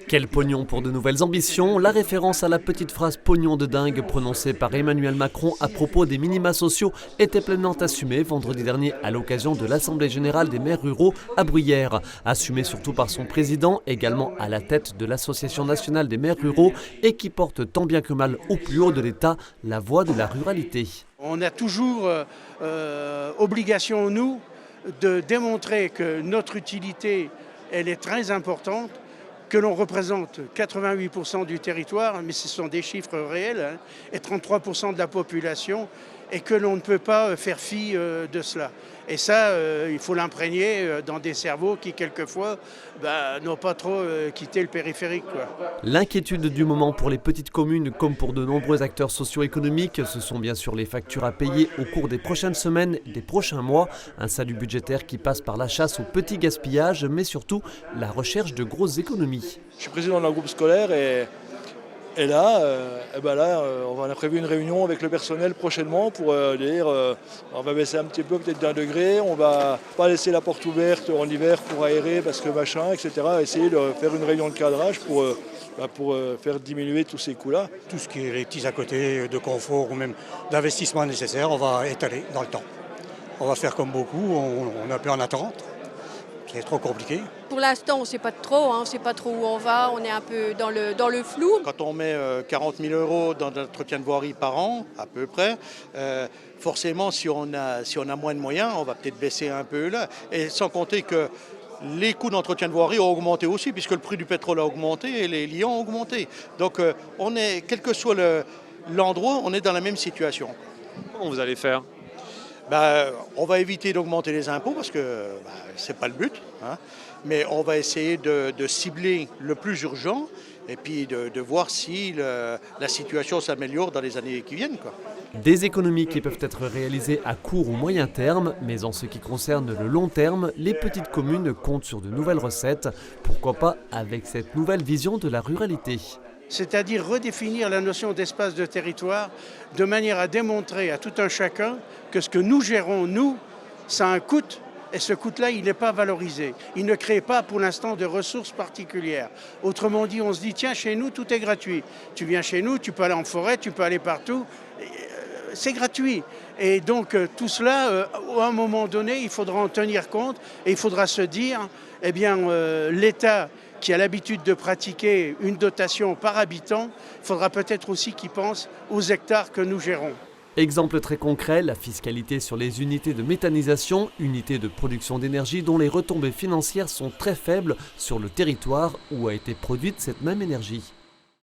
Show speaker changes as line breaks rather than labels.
Quel pognon pour de nouvelles ambitions? La référence à la petite phrase pognon de dingue prononcée par Emmanuel Macron à propos des minima sociaux était pleinement assumée vendredi dernier à l'occasion de l'Assemblée générale des maires ruraux à Bruyères. Assumée surtout par son président, également à la tête de l'Association nationale des maires ruraux et qui porte tant bien que mal au plus haut de l'État la voix de la ruralité.
On a toujours obligation, nous, de démontrer que notre utilité, elle est très importante, que l'on représente 88% du territoire, mais ce sont des chiffres réels, et 33% de la population, et que l'on ne peut pas faire fi de cela. Et ça, il faut l'imprégner dans des cerveaux qui, quelquefois, n'ont pas trop quitté le périphérique, quoi.
L'inquiétude du moment pour les petites communes, comme pour de nombreux acteurs socio-économiques, ce sont bien sûr les factures à payer au cours des prochaines semaines, des prochains mois. Un salut budgétaire qui passe par la chasse au petit gaspillage, mais surtout la recherche de grosses économies.
Je suis président d'un groupe scolaire et là, on a prévu une réunion avec le personnel prochainement pour dire on va baisser un petit peu, peut-être d'1 degré, on va pas laisser la porte ouverte en hiver pour aérer parce que machin, etc. Essayer de faire une réunion de cadrage pour faire diminuer tous ces coûts-là.
Tout ce qui est les petits à côté de confort ou même d'investissement nécessaire, on va étaler dans le temps. On va faire comme beaucoup, on est un peu en attente. C'est trop compliqué.
Pour l'instant, on ne sait pas trop, on ne sait pas trop où on va, on est un peu dans le flou.
Quand on met 40 000 € dans l'entretien de voirie par an, à peu près, forcément, si on a moins de moyens, on va peut-être baisser un peu là. Et sans compter que les coûts d'entretien de voirie ont augmenté aussi, puisque le prix du pétrole a augmenté et les liants ont augmenté. Donc, quel que soit l'endroit, on est dans la même situation.
Comment vous allez faire ?
On va éviter d'augmenter les impôts parce que ce n'est pas le but, mais on va essayer de cibler le plus urgent et puis de voir si la situation s'améliore dans les années qui viennent, quoi.
Des économies qui peuvent être réalisées à court ou moyen terme, mais en ce qui concerne le long terme, les petites communes comptent sur de nouvelles recettes. Pourquoi pas avec cette nouvelle vision de la ruralité ?
C'est-à-dire redéfinir la notion d'espace de territoire de manière à démontrer à tout un chacun que ce que nous gérons, nous, ça a un coût, et ce coût-là, il n'est pas valorisé. Il ne crée pas pour l'instant de ressources particulières. Autrement dit, on se dit, tiens, chez nous, tout est gratuit. Tu viens chez nous, tu peux aller en forêt, tu peux aller partout, c'est gratuit. Et donc, tout cela, à un moment donné, il faudra en tenir compte et il faudra se dire, eh bien, l'État qui a l'habitude de pratiquer une dotation par habitant, il faudra peut-être aussi qu'il pense aux hectares que nous gérons.
Exemple très concret, la fiscalité sur les unités de méthanisation, unités de production d'énergie dont les retombées financières sont très faibles sur le territoire où a été produite cette même énergie.